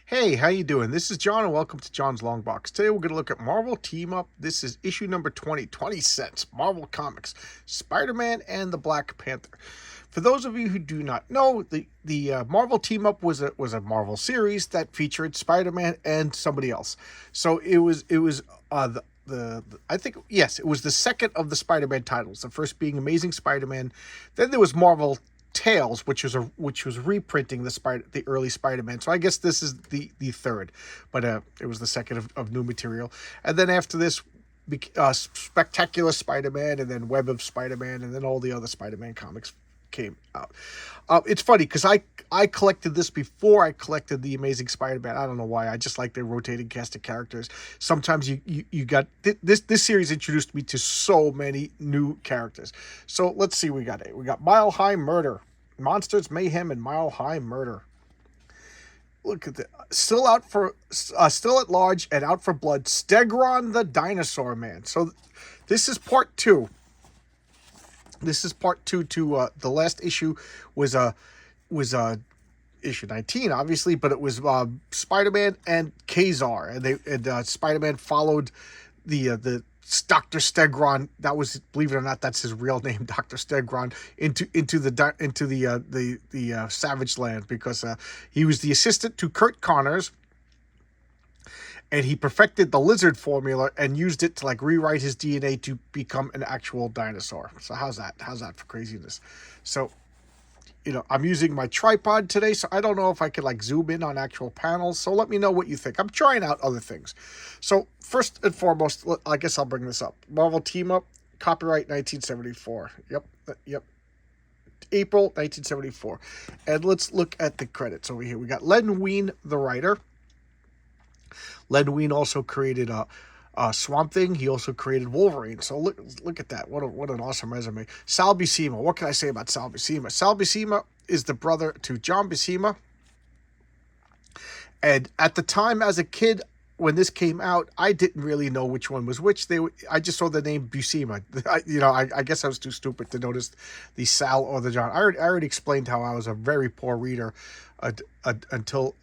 Hey, how you doing? This is John, and welcome to John's Long Box. Today we're going to look at Marvel Team Up. This is issue number 20, 20 cents. Marvel Comics, Spider-Man and the Black Panther. For those of you who do not know, the Marvel Team Up was a Marvel series that featured Spider-Man and somebody else. So I think, yes, it was the second of the Spider-Man titles. The first being Amazing Spider-Man. Then there was Marvel Tales, which was reprinting the early Spider-Man. So I guess this is the third, but it was the second of new material. And then after this, Spectacular Spider-Man, and then Web of Spider-Man, and then all the other Spider-Man comics came out. It's funny because I collected this before I collected the Amazing Spider-Man. I don't know why. I just like their rotating cast of characters. Sometimes you got this series introduced me to so many new characters. So let's see. We got Mile High Murder, Monsters Mayhem, and Mile High Murder. Look at that. Still at large and out for blood. Stegron the Dinosaur Man. So this is part two. This is part two to the last issue was issue 19, obviously, but it was Spider-Man and Kazar, and Spider-Man followed the Dr. Stegron. That was, believe it or not, that's his real name, Dr. Stegron, into the Savage Land, because he was the assistant to Kurt Connors, and he perfected the lizard formula and used it to like rewrite his DNA to become an actual dinosaur. So how's that? How's that for craziness? So, I'm using my tripod today, so I don't know if I could like zoom in on actual panels. So let me know what you think. I'm trying out other things. So first and foremost, I guess I'll bring this up. Marvel Team Up, copyright 1974. Yep. April 1974. And let's look at the credits over here. We got Len Wein, the writer. Len Wein also created Swamp Thing. He also created Wolverine. So look at that. What an awesome resume. Sal Buscema. What can I say about Sal Buscema? Sal Buscema is the brother to John Buscema. And at the time, as a kid, when this came out, I didn't really know which one was which. I just saw the name Buscema. I guess I was too stupid to notice the Sal or the John. I already explained how I was a very poor reader until,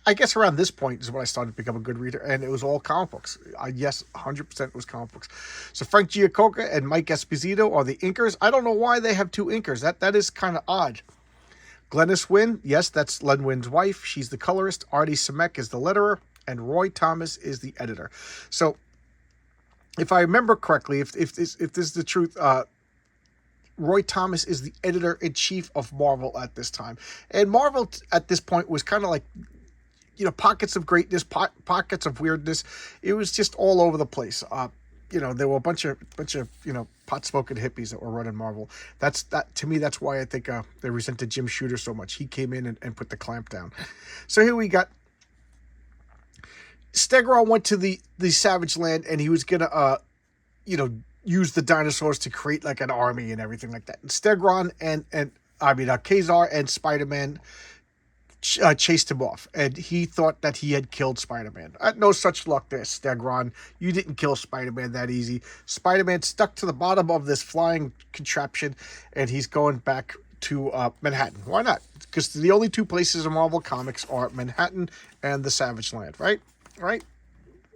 I guess, around this point is when I started to become a good reader, and it was all comic books. Yes, 100% was comic books. So Frank Giacoca and Mike Esposito are the inkers. I don't know why they have two inkers. That is kind of odd. Glennis Wynn, yes, that's Len Wyn's wife. She's the colorist. Artie Simek is the letterer, and Roy Thomas is the editor. So if I remember correctly, if this is the truth, Roy Thomas is the editor-in-chief of Marvel at this time. And Marvel at this point was kind of like, pockets of greatness, pockets of weirdness. It was just all over the place. There were a bunch of pot-smoking hippies that were running Marvel. To me, that's why I think they resented Jim Shooter so much. He came in and put the clamp down. So here we got Stegron went to the Savage Land, and he was gonna use the dinosaurs to create like an army and everything like that. And Stegron and Kazar and Spider-Man chased him off, and he thought that he had killed Spider-Man. No such luck there, Stegron. You didn't kill Spider-Man that easy. Spider-Man stuck to the bottom of this flying contraption, and he's going back to Manhattan. Why not? Because the only two places in Marvel Comics are Manhattan and the Savage Land, right? Right?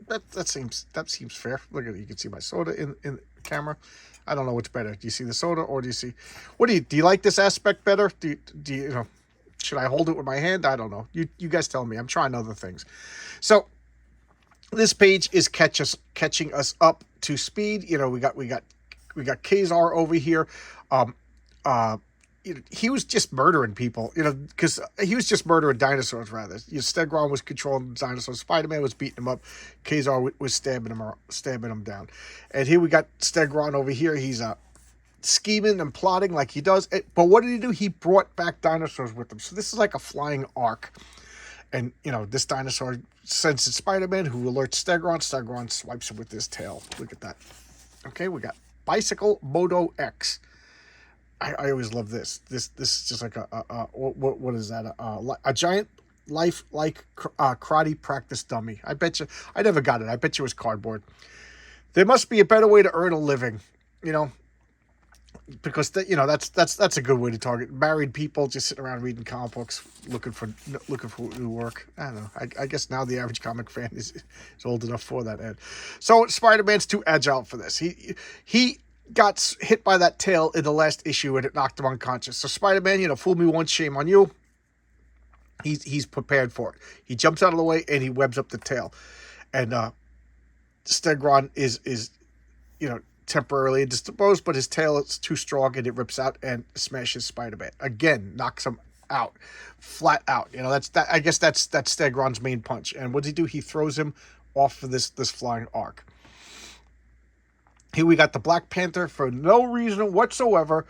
That seems fair. Look at it. You can see my soda in the camera. I don't know what's better. Do you see the soda, or do you see? Do you like this aspect better? Do you should I hold it with my hand? I don't know. You guys tell me. I'm trying other things. So this page is catching us up to speed. We got Kazar over here. He was just murdering people, because he was just murdering dinosaurs, rather. Stegron was controlling dinosaurs. Spider-Man was beating him up. Kazar was stabbing him down. And here we got Stegron over here. He's scheming and plotting like he does. But what did he do? He brought back dinosaurs with him. So this is like a flying ark. And, this dinosaur senses Spider-Man, who alerts Stegron. Stegron swipes him with his tail. Look at that. Okay, we got Bicycle Moto X. I always love this. This is just like what is that? A giant life-like karate practice dummy. I bet you, I never got it. I bet you it was cardboard. There must be a better way to earn a living. because that's a good way to target married people just sitting around reading comic books looking for new work. I don't know. I guess now the average comic fan is old enough for that, Ed. So Spider-Man's too agile for this. He got hit by that tail in the last issue and it knocked him unconscious. So Spider-Man, fool me once, shame on you. He's prepared for it. He jumps out of the way and he webs up the tail, and Stegron is temporarily disposed, but his tail is too strong and it rips out and smashes Spider-Man. Again, knocks him out, flat out. I guess that's Stegron's main punch. And what does he do? He throws him off of this flying arc. Here we got the Black Panther, for no reason whatsoever,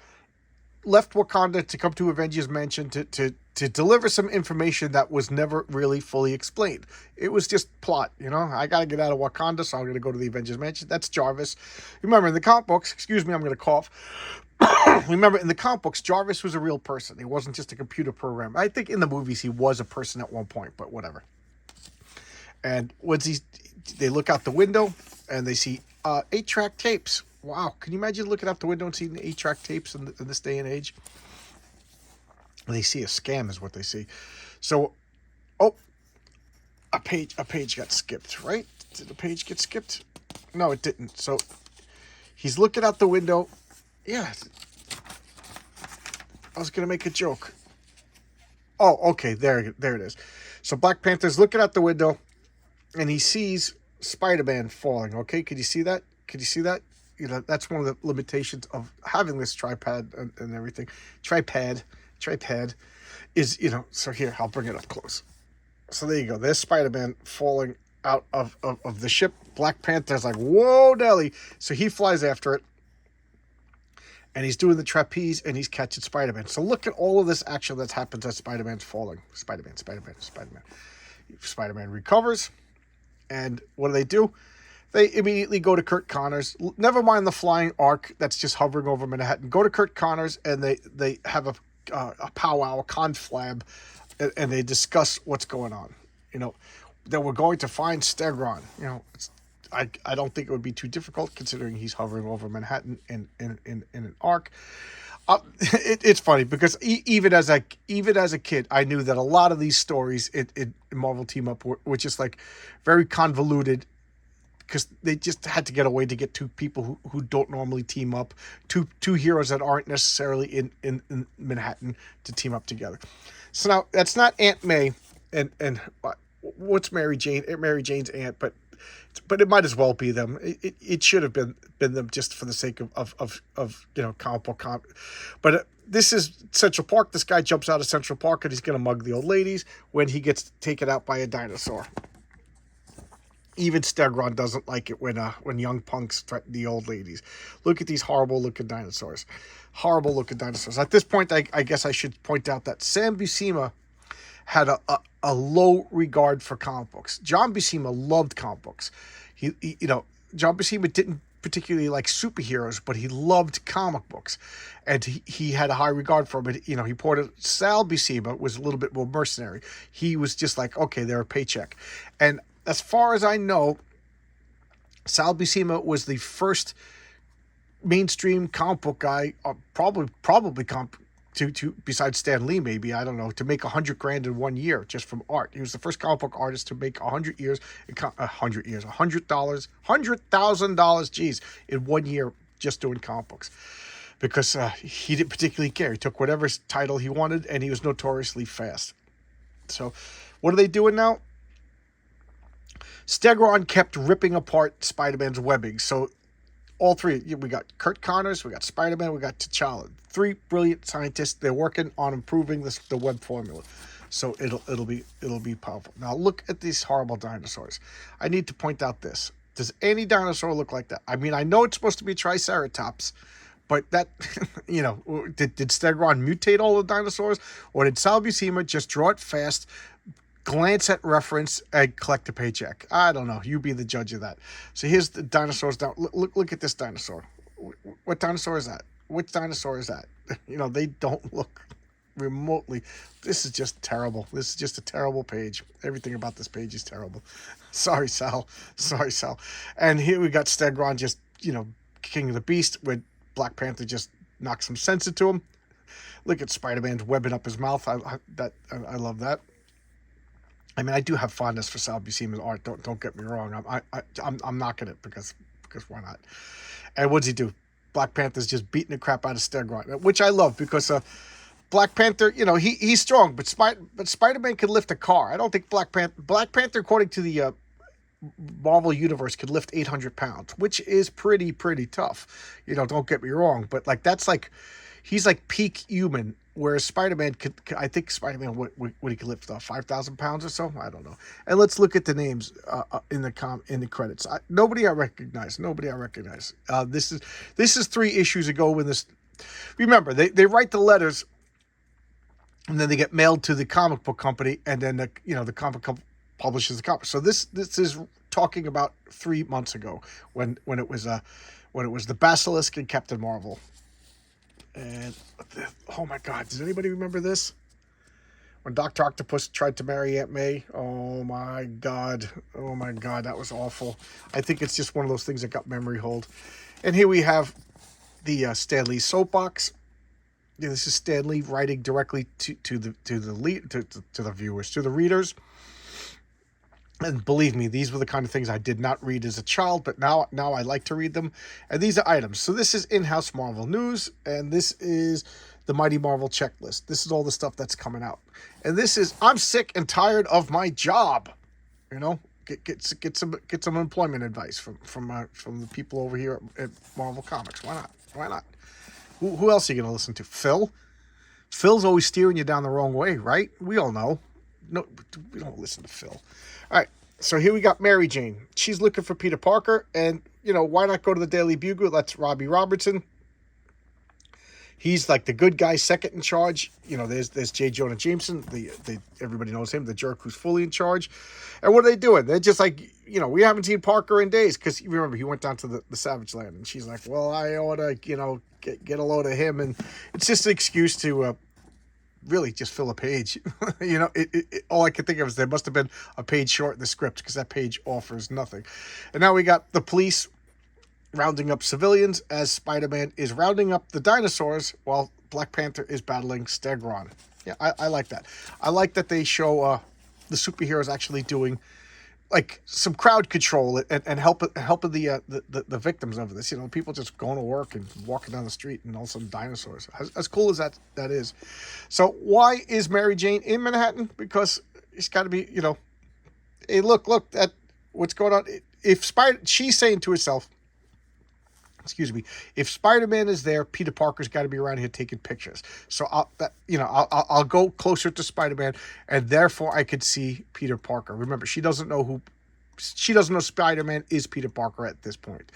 left Wakanda to come to Avengers Mansion to deliver some information that was never really fully explained. It was just plot, I got to get out of Wakanda, so I'm going to go to the Avengers Mansion. That's Jarvis. Remember, in the comic books, excuse me, I'm going to cough. Remember, in the comic books, Jarvis was a real person. He wasn't just a computer program. I think in the movies he was a person at one point, but whatever. And they look out the window and they see 8-track tapes. Wow, can you imagine looking out the window and seeing the 8-track tapes in this day and age? They see a scam is what they see. So, a page got skipped, right? Did the page get skipped? No, it didn't. So, he's looking out the window. Yeah. I was going to make a joke. Oh, okay, there it is. So, Black Panther's looking out the window, and he sees Spider-Man falling, okay? Could you see that? That's one of the limitations of having this tripod and everything. Tripod is, so here, I'll bring it up close. So there you go. There's Spider-Man falling out of the ship. Black Panther's like, whoa, Nelly. So he flies after it. And he's doing the trapeze and he's catching Spider-Man. So look at all of this action that's happened as Spider-Man's falling. Spider-Man. Spider-Man recovers. And what do? They immediately go to Curt Connors. Never mind the flying arc that's just hovering over Manhattan. Go to Curt Connors and they have a powwow, a conflab, and they discuss what's going on. That we're going to find Stegron. I don't think it would be too difficult considering he's hovering over Manhattan in an arc. It's funny because even as a kid, I knew that a lot of these stories in Marvel Team Up were just like very convoluted, because they just had to get a way to get two people who don't normally team up, two heroes that aren't necessarily in Manhattan to team up together. So now that's not Aunt May and what's Mary Jane's aunt, but it might as well be them. It should have been them just for the sake of comic book comp. But this is Central Park. This guy jumps out of Central Park and he's going to mug the old ladies when he gets taken out by a dinosaur. Even Stegron doesn't like it when young punks threaten the old ladies. Look at these horrible-looking dinosaurs. Horrible-looking dinosaurs. At this point, I guess I should point out that Sam Buscema had a low regard for comic books. John Buscema loved comic books. John Buscema didn't particularly like superheroes, but he loved comic books, and he had a high regard for them. But he poured it. Sal Buscema was a little bit more mercenary. He was just like, okay, they're a paycheck. And as far as I know, Sal Buscema was the first mainstream comic book guy, probably to besides Stan Lee, maybe, I don't know, to make $100,000 in 1 year just from art. He was the first comic book artist to make $100,000, geez, in 1 year just doing comic books, because he didn't particularly care. He took whatever title he wanted, and he was notoriously fast. So, what are they doing now? Stegron kept ripping apart Spider-Man's webbing. So all three, we got Curt Connors, we got Spider-Man, we got T'Challa. Three brilliant scientists. They're working on improving the web formula. So it'll be powerful. Now look at these horrible dinosaurs. I need to point out this. Does any dinosaur look like that? I mean, I know it's supposed to be Triceratops, but that, did Stegron mutate all the dinosaurs? Or did Sal Buscema just draw it fast, glance at reference, and collect a paycheck? I don't know. You be the judge of that. So here's the dinosaurs down. Look at this dinosaur. What dinosaur is that? Which dinosaur is that? They don't look remotely. This is just terrible. This is just a terrible page. Everything about this page is terrible. Sorry, Sal. And here we got Stegron just, King of the Beast, with Black Panther just knock some sense into him. Look at Spider-Man's webbing up his mouth. I love that. I mean, I do have fondness for Sal Buscema's art. Don't get me wrong. I'm knocking it because why not? And what's he do? Black Panther's just beating the crap out of Stegron, which I love because Black Panther, he's strong, but Spider-Man can lift a car. I don't think Black Panther, according to the Marvel Universe, could lift 800 pounds, which is pretty tough. Don't get me wrong, but he's like peak human. Whereas Spider-Man I think Spider-Man, what he could lift, 5,000 pounds or so? I don't know. And let's look at the names in the credits. Nobody I recognize. This is 3 issues ago when this. Remember, they write the letters, and then they get mailed to the comic book company, and then the comic company publishes the comic. So this is talking about 3 months ago when it was the Basilisk and Captain Marvel. And oh my God, does anybody remember this? When Dr. Octopus tried to marry Aunt May? Oh my God, that was awful. I think it's just one of those things that got memory hold. And here we have the Stan Lee soapbox. Yeah, this is Stan Lee writing directly to the viewers, to the readers. And believe me, these were the kind of things I did not read as a child, but now I like to read them. And these are items. So this is in-house Marvel news, and this is the Mighty Marvel checklist. This is all the stuff that's coming out. And this is, I'm sick and tired of my job. Get some employment advice from the people over here at Marvel Comics. Why not? Who else are you going to listen to? Phil? Phil's always steering you down the wrong way, right? We all know. No, we don't listen to Phil. All right, so here we got Mary Jane. She's looking for Peter Parker, and, why not go to the Daily Bugle? That's Robbie Robertson. He's like the good guy, second in charge. There's J. Jonah Jameson. Everybody knows him, the jerk who's fully in charge. And what are they doing? They're just like, we haven't seen Parker in days. Because remember, he went down to the Savage Land. And she's like, well, I ought to, get a load of him. And it's just an excuse to really just fill a page. All I could think of is there must have been a page short in the script because that page offers nothing. And now we got the police rounding up civilians as Spider-Man is rounding up the dinosaurs while Black Panther is battling Stegron. Yeah, I like that. I like that they show the superheroes actually doing some crowd control and helping the victims of this. People just going to work and walking down the street and all of a sudden dinosaurs. As cool as that is. So why is Mary Jane in Manhattan? Because it's got to be, hey, look at what's going on. She's saying to herself, if Spider-Man is there, Peter Parker's got to be around here taking pictures. So I'll go closer to Spider-Man, and therefore I could see Peter Parker. Remember, she doesn't know Spider-Man is Peter Parker at this point.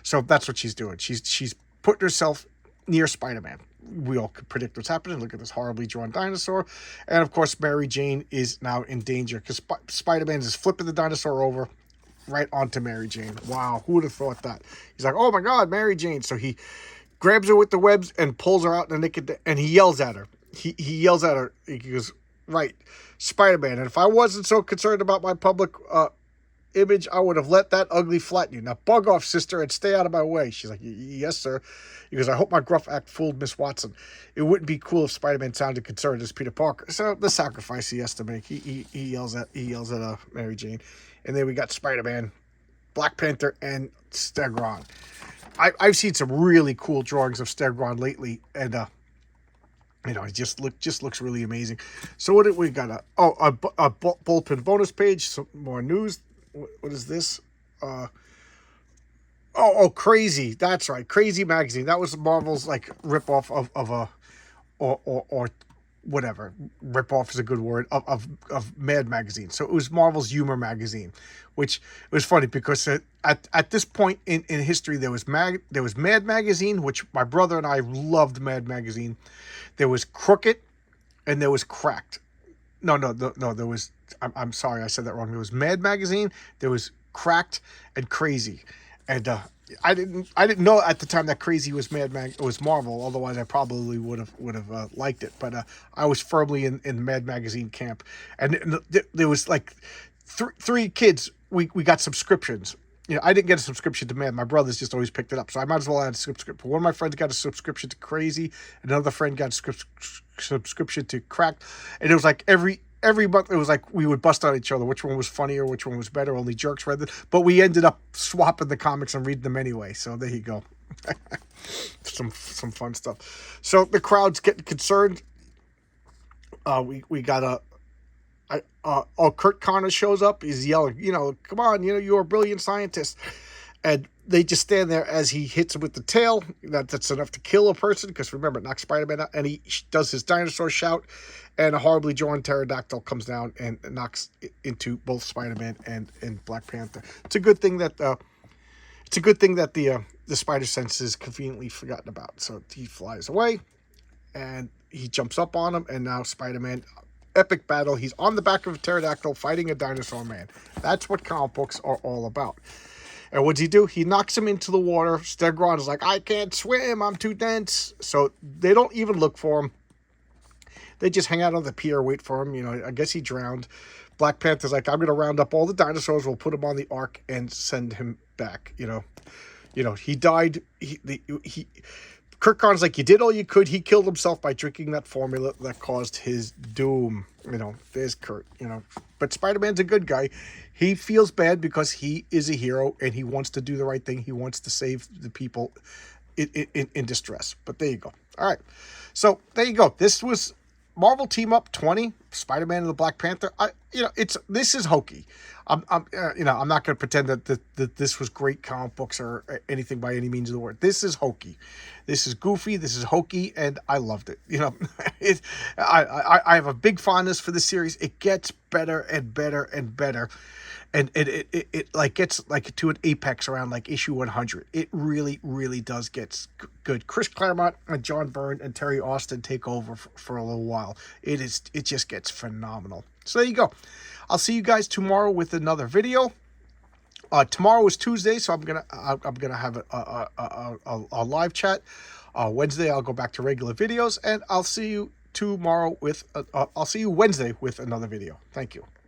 So that's what she's doing. She's putting herself near Spider-Man. We all could predict what's happening. Look at this horribly drawn dinosaur. And of course, Mary Jane is now in danger because Spider-Man is flipping the dinosaur over right onto Mary Jane. Wow, who would have thought that? He's like, oh my God, Mary Jane. So he grabs her with the webs and pulls her out in the naked, and he yells at her. He yells at her. He goes, right, Spider-Man. And if I wasn't so concerned about my public image, I would have let that ugly flatten you. Now bug off, sister, and stay out of my way. She's like, yes, sir. He goes, I hope my gruff act fooled Miss Watson. It wouldn't be cool if Spider-Man sounded concerned as Peter Parker. So the sacrifice he has to make. He yells at Mary Jane. And then we got Spider-Man, Black Panther, and Stegron. I've seen some really cool drawings of Stegron lately, and it just looks really amazing. So what did we got? A bullpen bonus page, some more news. What is this? Crazy. That's right, Crazy Magazine. That was Marvel's ripoff of a or whatever, rip-off is a good word, of Mad Magazine. So it was Marvel's humor magazine, which was funny because at this point in history, there was Mad Magazine, which my brother and I loved Mad Magazine. There was Crooked, and there was Cracked. No, there was, I'm sorry, I said that wrong. There was Mad Magazine, there was Cracked, and Crazy. And I didn't know at the time that Crazy was was Marvel. Otherwise, I probably would have liked it. But I was firmly in Mad Magazine camp, and there was three kids. We got subscriptions, I didn't get a subscription to Mad. My brothers just always picked it up, so I might as well add a subscription. One of my friends got a subscription to Crazy, another friend got a subscription to Cracked, and it was like every month it was like we would bust on each other, which one was funnier, which one was better. Only jerks read it, but we ended up swapping the comics and reading them anyway. So there you go. some fun stuff. So the crowd's getting concerned. We got a. Kurt Connors shows up. He's yelling, come on, you're a brilliant scientist. And they just stand there as he hits him with the tail. That's enough to kill a person, because remember, it knocks Spider-Man out. And he does his dinosaur shout, and a horribly drawn pterodactyl comes down and knocks into both Spider-Man and Black Panther. It's a good thing that the spider sense is conveniently forgotten about. So he flies away, and he jumps up on him, and now Spider-Man, epic battle. He's on the back of a pterodactyl fighting a dinosaur man. That's what comic books are all about. And what's he do? He knocks him into the water. Stegron is like, I can't swim, I'm too dense. So they don't even look for him. They just hang out on the pier, wait for him. I guess he drowned. Black Panther's like, I'm going to round up all the dinosaurs, we'll put him on the ark and send him back. He died. Kurt Connors like, you did all you could. He killed himself by drinking that formula that caused his doom. There's Kurt, But Spider-Man's a good guy. He feels bad because he is a hero and he wants to do the right thing. He wants to save the people in distress. But there you go. All right. So there you go. This was Marvel Team Up 20, Spider-Man and the Black Panther. This is hokey. I'm not going to pretend that this was great comic books or anything by any means of the word. This is hokey. This is goofy. This is hokey, and I loved it. I have a big fondness for the series. It gets better and better and better, and it like gets like to an apex around like issue 100. It really, really does get good. Chris Claremont and John Byrne and Terry Austin take over for a little while. It just gets phenomenal. So there you go. I'll see you guys tomorrow with another video. Tomorrow is Tuesday, so I'm gonna have a live chat. Wednesday I'll go back to regular videos, and I'll see you tomorrow with I'll see you Wednesday with another video. Thank you.